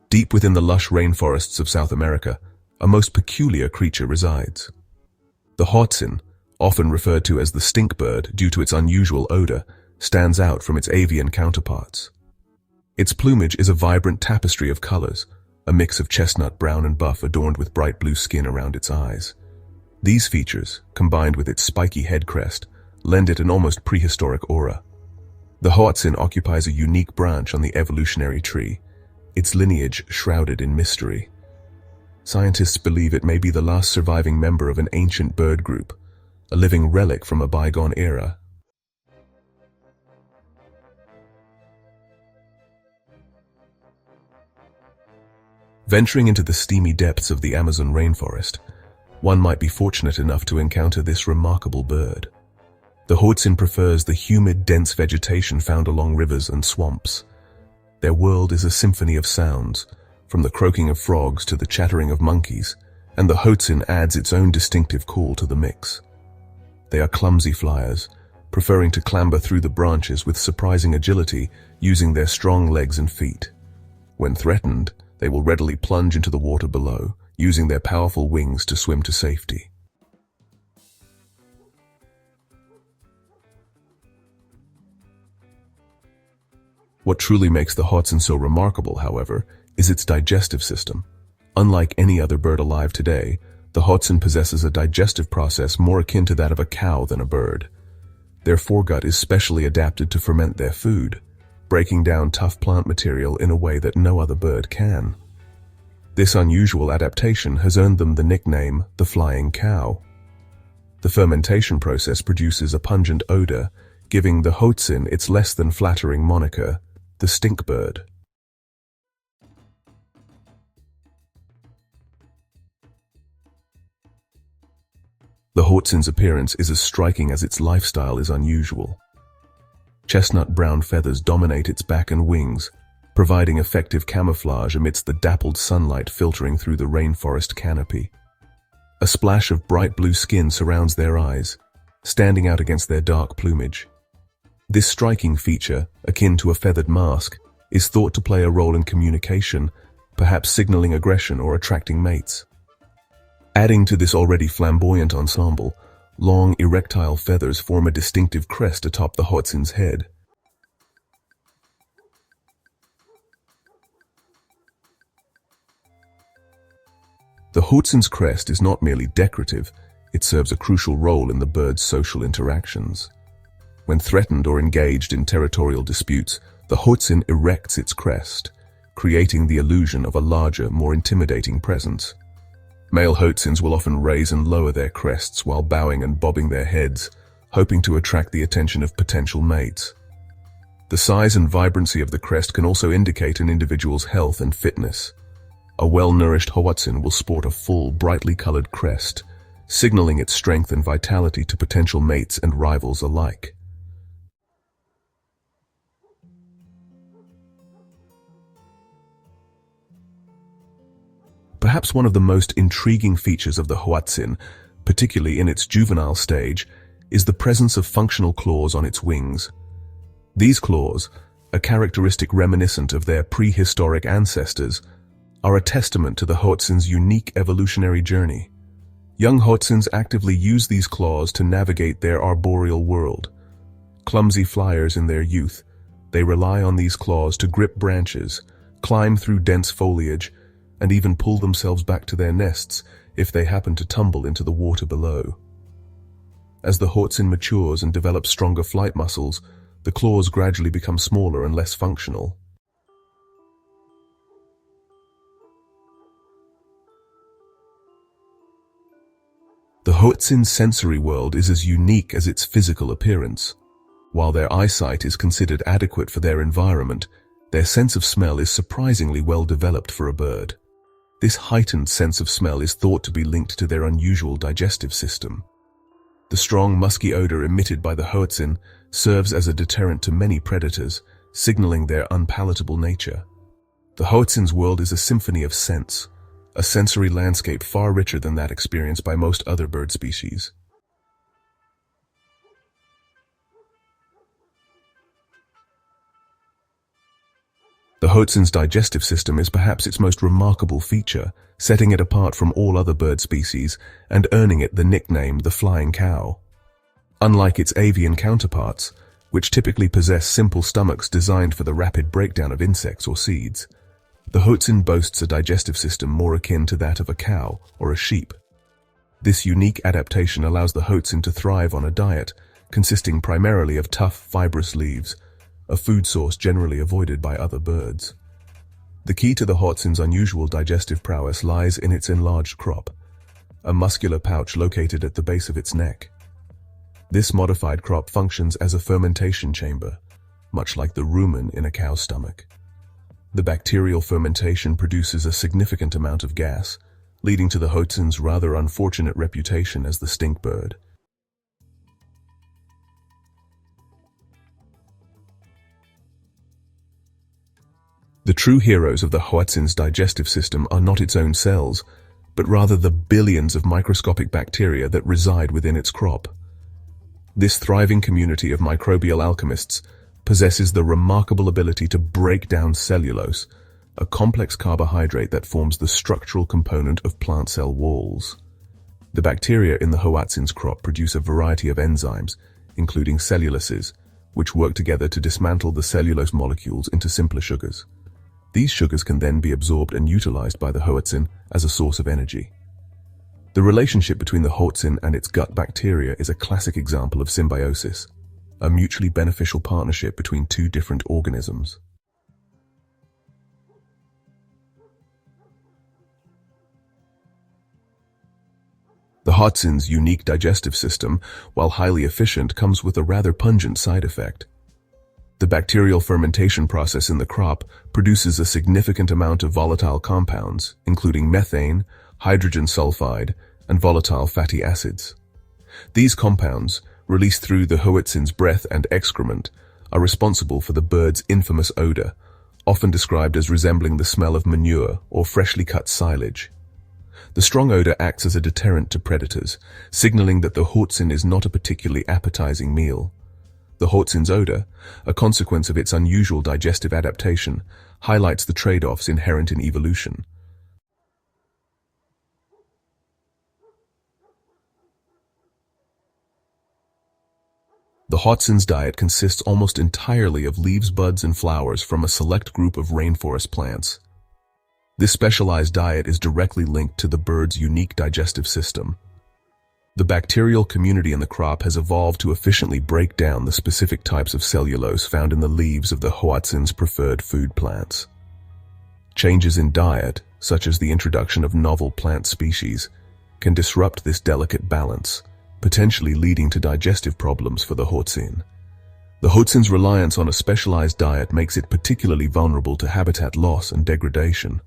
Deep within the lush rainforests of South America, a most peculiar creature resides. The Hoatzin, often referred to as the stink bird due to its unusual odor, stands out from its avian counterparts. Its plumage is a vibrant tapestry of colors, a mix of chestnut, brown, and buff adorned with bright blue skin around its eyes. These features, combined with its spiky head crest, lend it an almost prehistoric aura. The Hoatzin occupies a unique branch on the evolutionary tree, its lineage shrouded in mystery. Scientists believe it may be the last surviving member of an ancient bird group, a living relic from a bygone era. Venturing into the steamy depths of the Amazon rainforest, one might be fortunate enough to encounter this remarkable bird. The Hoatzin prefers the humid, dense vegetation found along rivers and swamps. Their world is a symphony of sounds, from the croaking of frogs to the chattering of monkeys, and the Hoatzin adds its own distinctive call to the mix. They are clumsy flyers, preferring to clamber through the branches with surprising agility using their strong legs and feet. When threatened, they will readily plunge into the water below, using their powerful wings to swim to safety. What truly makes the Hoatzin so remarkable, however, is its digestive system. Unlike any other bird alive today, the Hoatzin possesses a digestive process more akin to that of a cow than a bird. Their foregut is specially adapted to ferment their food, breaking down tough plant material in a way that no other bird can. This unusual adaptation has earned them the nickname the flying cow. The fermentation process produces a pungent odor, giving the Hoatzin its less than flattering moniker, the stink bird. The Hoatzin's appearance is as striking as its lifestyle is unusual. Chestnut brown feathers dominate its back and wings, providing effective camouflage amidst the dappled sunlight filtering through the rainforest canopy. A splash of bright blue skin surrounds their eyes, standing out against their dark plumage. This striking feature, akin to a feathered mask, is thought to play a role in communication, perhaps signaling aggression or attracting mates. Adding to this already flamboyant ensemble, long erectile feathers form a distinctive crest atop the Hoatzin's head. The Hoatzin's crest is not merely decorative, it serves a crucial role in the bird's social interactions. When threatened or engaged in territorial disputes, the Hoatzin erects its crest, creating the illusion of a larger, more intimidating presence. Male Hoatzins will often raise and lower their crests while bowing and bobbing their heads, hoping to attract the attention of potential mates. The size and vibrancy of the crest can also indicate an individual's health and fitness. A well-nourished Hoatzin will sport a full, brightly colored crest, signaling its strength and vitality to potential mates and rivals alike. Perhaps one of the most intriguing features of the Hoatzin, particularly in its juvenile stage, is the presence of functional claws on its wings. These claws, a characteristic reminiscent of their prehistoric ancestors, are a testament to the Hoatzin's unique evolutionary journey. Young Hoatzins actively use these claws to navigate their arboreal world. Clumsy flyers in their youth, they rely on these claws to grip branches, climb through dense foliage, and even pull themselves back to their nests if they happen to tumble into the water below. As the Hoatzin matures and develops stronger flight muscles, the claws gradually become smaller and less functional. The Hoatzin's sensory world is as unique as its physical appearance. While their eyesight is considered adequate for their environment, their sense of smell is surprisingly well developed for a bird. This heightened sense of smell is thought to be linked to their unusual digestive system. The strong, musky odor emitted by the Hoatzin serves as a deterrent to many predators, signaling their unpalatable nature. The Hoatzin's world is a symphony of scents, a sensory landscape far richer than that experienced by most other bird species. The Hoatzin's digestive system is perhaps its most remarkable feature, setting it apart from all other bird species and earning it the nickname the flying cow. Unlike its avian counterparts, which typically possess simple stomachs designed for the rapid breakdown of insects or seeds, the Hoatzin boasts a digestive system more akin to that of a cow or a sheep. This unique adaptation allows the Hoatzin to thrive on a diet consisting primarily of tough, fibrous leaves, a food source generally avoided by other birds. The key to the Hoatzin's unusual digestive prowess lies in its enlarged crop, a muscular pouch located at the base of its neck. This modified crop functions as a fermentation chamber, much like the rumen in a cow's stomach. The bacterial fermentation produces a significant amount of gas, leading to the Hoatzin's rather unfortunate reputation as the stink bird. The true heroes of the Hoatzin's digestive system are not its own cells, but rather the billions of microscopic bacteria that reside within its crop. This thriving community of microbial alchemists possesses the remarkable ability to break down cellulose, a complex carbohydrate that forms the structural component of plant cell walls. The bacteria in the Hoatzin's crop produce a variety of enzymes, including cellulases, which work together to dismantle the cellulose molecules into simpler sugars. These sugars can then be absorbed and utilized by the Hoatzin as a source of energy. The relationship between the Hoatzin and its gut bacteria is a classic example of symbiosis, a mutually beneficial partnership between two different organisms. The Hoatzin's unique digestive system, while highly efficient, comes with a rather pungent side effect. The bacterial fermentation process in the crop produces a significant amount of volatile compounds, including methane, hydrogen sulfide, and volatile fatty acids. These compounds, released through the Hoatzin's breath and excrement, are responsible for the bird's infamous odor, often described as resembling the smell of manure or freshly cut silage. The strong odor acts as a deterrent to predators, signaling that the Hoatzin is not a particularly appetizing meal. The Hoatzin's odor, a consequence of its unusual digestive adaptation, highlights the trade-offs inherent in evolution. The Hoatzin's diet consists almost entirely of leaves, buds, and flowers from a select group of rainforest plants. This specialized diet is directly linked to the bird's unique digestive system. The bacterial community in the crop has evolved to efficiently break down the specific types of cellulose found in the leaves of the Hoatzin's preferred food plants. Changes in diet, such as the introduction of novel plant species, can disrupt this delicate balance, potentially leading to digestive problems for the Hoatzin. The Hoatzin's reliance on a specialized diet makes it particularly vulnerable to habitat loss and degradation.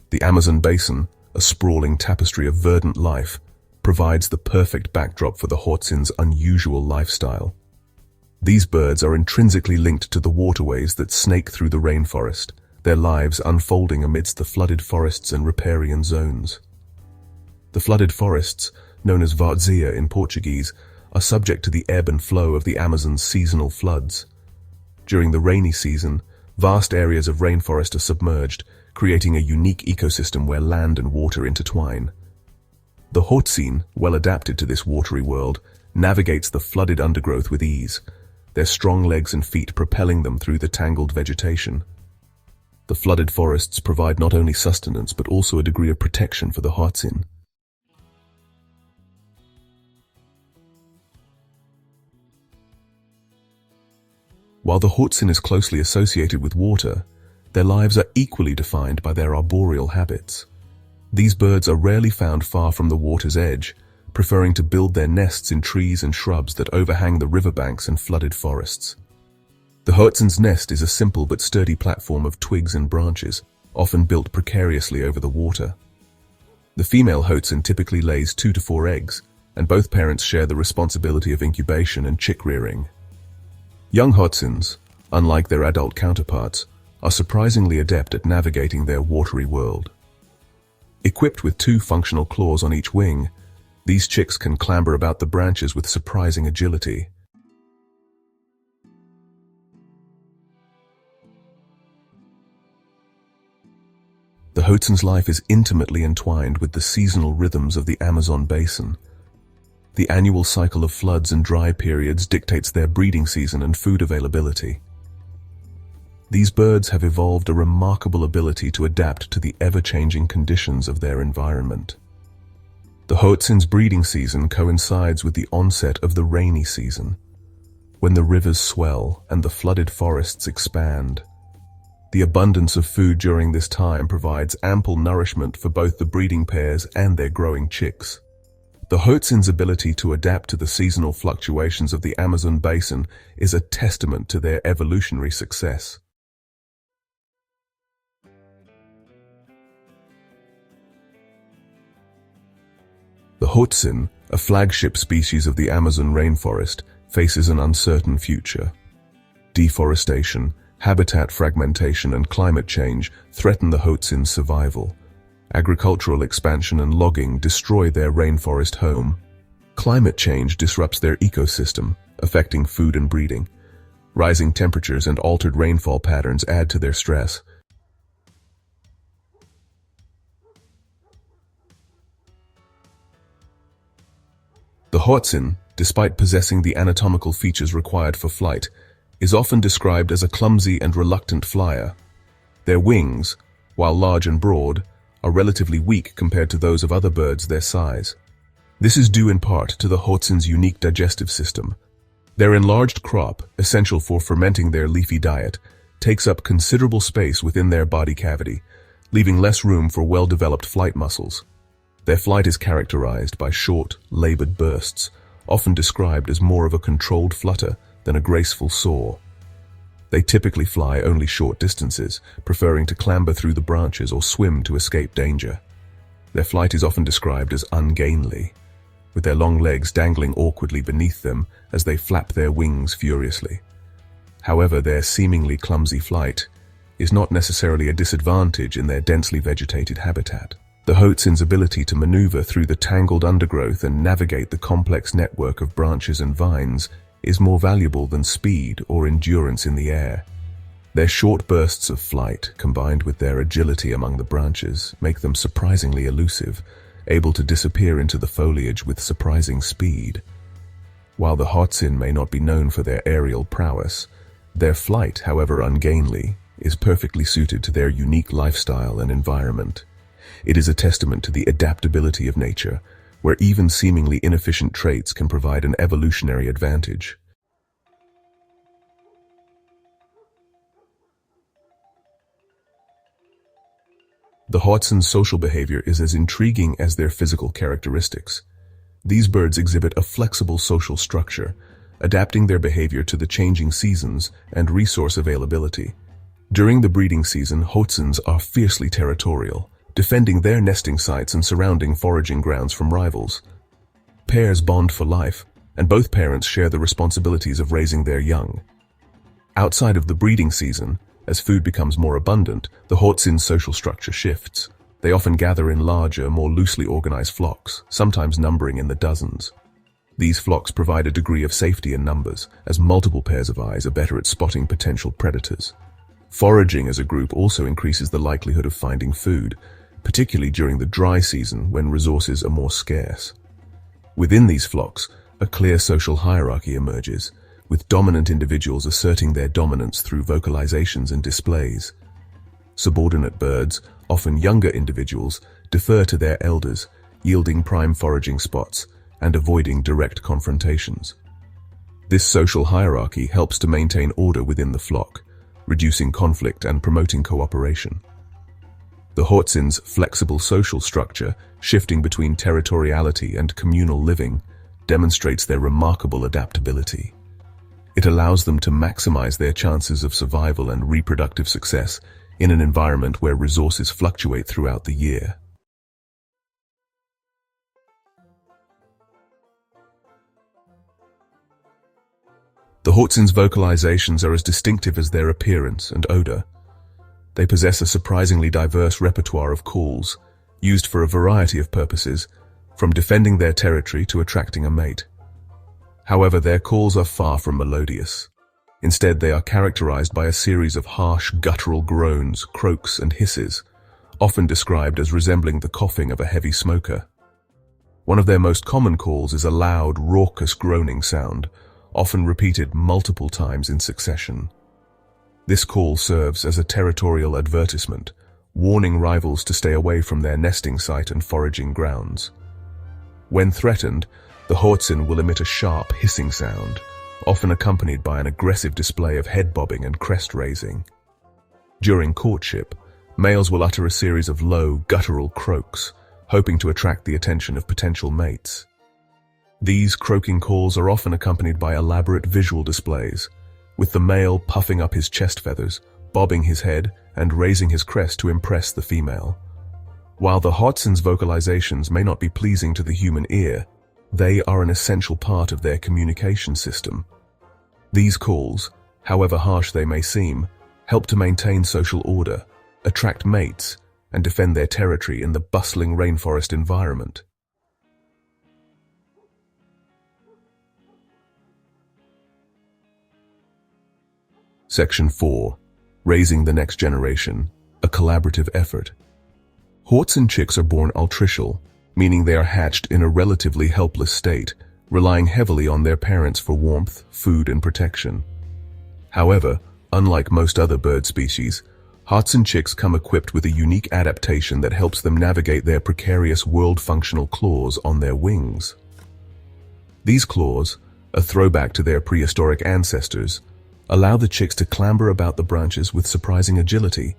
The Amazon basin, a sprawling tapestry of verdant life, provides the perfect backdrop for the Hoatzin's unusual lifestyle. These birds are intrinsically linked to the waterways that snake through the rainforest, their lives unfolding amidst the flooded forests and riparian zones. The flooded forests, known as várzea in Portuguese, are subject to the ebb and flow of the Amazon's seasonal floods. During the rainy season, vast areas of rainforest are submerged, creating a unique ecosystem where land and water intertwine. The Hoatzin, well adapted to this watery world, navigates the flooded undergrowth with ease, their strong legs and feet propelling them through the tangled vegetation. The flooded forests provide not only sustenance but also a degree of protection for the Hoatzin. While the Hoatzin is closely associated with water, their lives are equally defined by their arboreal habits. These birds are rarely found far from the water's edge, preferring to build their nests in trees and shrubs that overhang the riverbanks and flooded forests. The Hoatzin's nest is a simple but sturdy platform of twigs and branches, often built precariously over the water. The female Hoatzin typically lays 2 to 4 eggs, and both parents share the responsibility of incubation and chick rearing. Young Hoatzins, unlike their adult counterparts, are surprisingly adept at navigating their watery world. Equipped with 2 functional claws on each wing, These chicks can clamber about the branches with surprising agility. The Hoatzin's life is intimately entwined with the seasonal rhythms of the Amazon basin. The annual cycle of floods and dry periods dictates their breeding season and food availability. These birds have evolved a remarkable ability to adapt to the ever-changing conditions of their environment. The Hoatzin's breeding season coincides with the onset of the rainy season, when the rivers swell and the flooded forests expand. The abundance of food during this time provides ample nourishment for both the breeding pairs and their growing chicks. The Hoatzin's ability to adapt to the seasonal fluctuations of the Amazon basin is a testament to their evolutionary success. The Hoatzin, a flagship species of the Amazon rainforest, faces an uncertain future. Deforestation, habitat fragmentation and climate change threaten the Hoatzin's survival. Agricultural expansion and logging destroy their rainforest home. Climate change disrupts their ecosystem, affecting food and breeding. Rising temperatures and altered rainfall patterns add to their stress. The Hoatzin, despite possessing the anatomical features required for flight, is often described as a clumsy and reluctant flyer. Their wings, while large and broad, are relatively weak compared to those of other birds their size. This is due in part to the Hoatzin's unique digestive system. Their enlarged crop, essential for fermenting their leafy diet, takes up considerable space within their body cavity, leaving less room for well-developed flight muscles. Their flight is characterized by short, labored bursts, often described as more of a controlled flutter than a graceful soar. They typically fly only short distances, preferring to clamber through the branches or swim to escape danger. Their flight is often described as ungainly, with their long legs dangling awkwardly beneath them as they flap their wings furiously. However, their seemingly clumsy flight is not necessarily a disadvantage in their densely vegetated habitat. The Hoatzin's ability to maneuver through the tangled undergrowth and navigate the complex network of branches and vines is more valuable than speed or endurance in the air. Their short bursts of flight, combined with their agility among the branches, make them surprisingly elusive, able to disappear into the foliage with surprising speed. While the Hoatzin may not be known for their aerial prowess, their flight, however ungainly, is perfectly suited to their unique lifestyle and environment. It is a testament to the adaptability of nature, where even seemingly inefficient traits can provide an evolutionary advantage. The Hoatzin's social behavior is as intriguing as their physical characteristics. These birds exhibit a flexible social structure, adapting their behavior to the changing seasons and resource availability. During the breeding season, Hoatzins are fiercely territorial, defending their nesting sites and surrounding foraging grounds from rivals. Pairs bond for life, and both parents share the responsibilities of raising their young. Outside of the breeding season, as food becomes more abundant, the Hoatzin's social structure shifts. They often gather in larger, more loosely organized flocks, sometimes numbering in the dozens. These flocks provide a degree of safety in numbers, as multiple pairs of eyes are better at spotting potential predators. Foraging as a group also increases the likelihood of finding food, particularly during the dry season when resources are more scarce. Within these flocks, a clear social hierarchy emerges, with dominant individuals asserting their dominance through vocalizations and displays. Subordinate birds, often younger individuals, defer to their elders, yielding prime foraging spots and avoiding direct confrontations. This social hierarchy helps to maintain order within the flock, reducing conflict and promoting cooperation. The Hoatzin's flexible social structure, shifting between territoriality and communal living, demonstrates their remarkable adaptability. It allows them to maximize their chances of survival and reproductive success in an environment where resources fluctuate throughout the year. The Hoatzin's vocalizations are as distinctive as their appearance and odor. They possess a surprisingly diverse repertoire of calls, used for a variety of purposes, from defending their territory to attracting a mate. However, their calls are far from melodious. Instead, they are characterized by a series of harsh guttural groans, croaks, and hisses, often described as resembling the coughing of a heavy smoker. One of their most common calls is a loud, raucous groaning sound, often repeated multiple times in succession. This call serves as a territorial advertisement, warning rivals to stay away from their nesting site and foraging grounds. When threatened, the Hoatzin will emit a sharp, hissing sound, often accompanied by an aggressive display of head bobbing and crest raising. During courtship, males will utter a series of low, guttural croaks, hoping to attract the attention of potential mates. These croaking calls are often accompanied by elaborate visual displays, with the male puffing up his chest feathers, bobbing his head, and raising his crest to impress the female. While the Hoatzin's vocalizations may not be pleasing to the human ear, they are an essential part of their communication system. These calls, however harsh they may seem, help to maintain social order, attract mates, and defend their territory in the bustling rainforest environment. Section 4. Raising the Next Generation, a collaborative effort. Hoatzin chicks are born altricial, meaning they are hatched in a relatively helpless state, relying heavily on their parents for warmth, food, and protection. However, unlike most other bird species, Hoatzin chicks come equipped with a unique adaptation that helps them navigate their precarious world-functional claws on their wings. These claws, a throwback to their prehistoric ancestors, allow the chicks to clamber about the branches with surprising agility,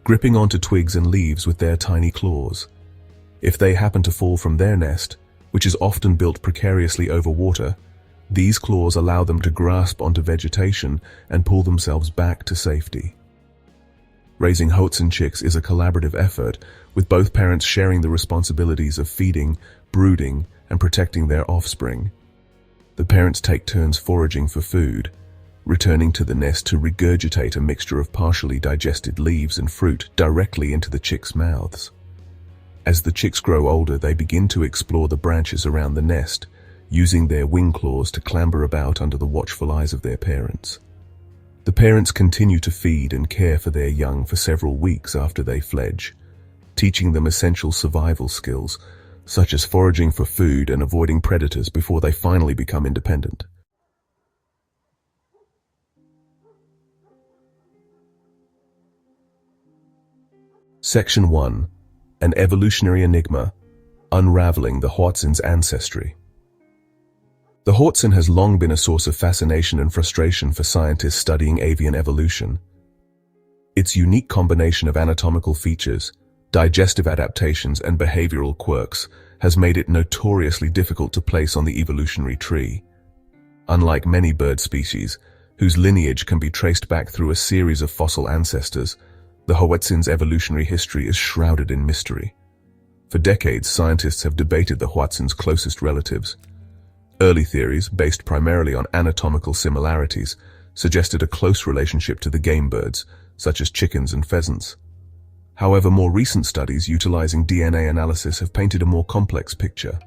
gripping onto twigs and leaves with their tiny claws. If they happen to fall from their nest, which is often built precariously over water, these claws allow them to grasp onto vegetation and pull themselves back to safety. Raising Hoatzin chicks is a collaborative effort, with both parents sharing the responsibilities of feeding, brooding, and protecting their offspring. The parents take turns foraging for food, returning to the nest to regurgitate a mixture of partially digested leaves and fruit directly into the chicks' mouths. As the chicks grow older, they begin to explore the branches around the nest, using their wing claws to clamber about under the watchful eyes of their parents. The parents continue to feed and care for their young for several weeks after they fledge, teaching them essential survival skills, such as foraging for food and avoiding predators before they finally become independent. Section 1. An Evolutionary Enigma, Unraveling the Hoatzin's Ancestry. The Hoatzin has long been a source of fascination and frustration for scientists studying avian evolution. Its unique combination of anatomical features, digestive adaptations, and behavioral quirks has made it notoriously difficult to place on the evolutionary tree. Unlike many bird species, whose lineage can be traced back through a series of fossil ancestors, the Hoatzin's evolutionary history is shrouded in mystery. For decades, scientists have debated the Hoatzin's closest relatives. Early theories, based primarily on anatomical similarities, suggested a close relationship to the game birds, such as chickens and pheasants. However, more recent studies utilizing DNA analysis have painted a more complex picture.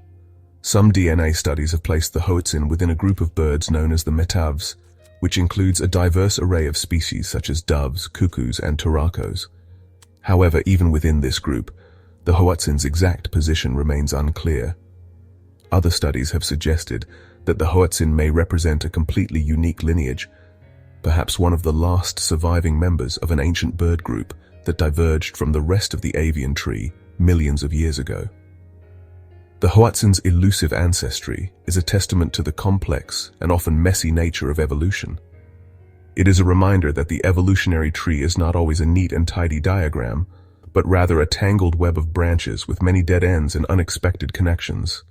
Some DNA studies have placed the Hoatzin within a group of birds known as the metavs, which includes a diverse array of species such as doves, cuckoos, and turacos. However, even within this group, the Hoatzin's exact position remains unclear. Other studies have suggested that the Hoatzin may represent a completely unique lineage, perhaps one of the last surviving members of an ancient bird group that diverged from the rest of the avian tree millions of years ago. The Hoatzin's elusive ancestry is a testament to the complex and often messy nature of evolution. It is a reminder that the evolutionary tree is not always a neat and tidy diagram, but rather a tangled web of branches with many dead ends and unexpected connections.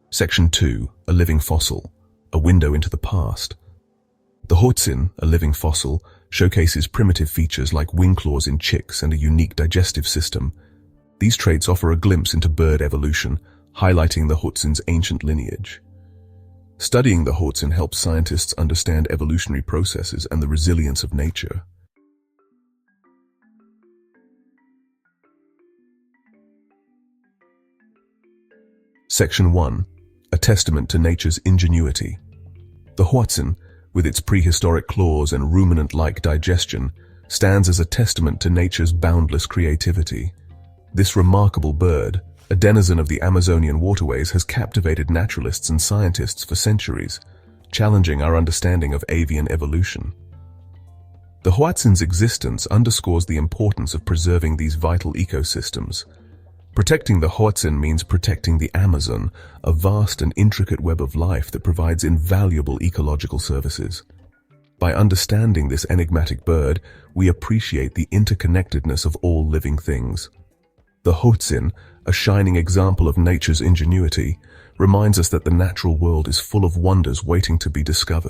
Section 2. A living fossil, a window into the past. The Hoatzin, a living fossil, showcases primitive features like wing claws in chicks and a unique digestive system. These traits offer a glimpse into bird evolution, highlighting the Hoatzin's ancient lineage. Studying the Hoatzin helps scientists understand evolutionary processes and the resilience of nature. Section 1. A testament to nature's ingenuity. The Hoatzin, with its prehistoric claws and ruminant-like digestion, stands as a testament to nature's boundless creativity. This remarkable bird, a denizen of the Amazonian waterways, has captivated naturalists and scientists for centuries, challenging our understanding of avian evolution. The Hoatzin's existence underscores the importance of preserving these vital ecosystems. Protecting the Hoatzin means protecting the Amazon, a vast and intricate web of life that provides invaluable ecological services. By understanding this enigmatic bird, we appreciate the interconnectedness of all living things. The Hoatzin, a shining example of nature's ingenuity, reminds us that the natural world is full of wonders waiting to be discovered.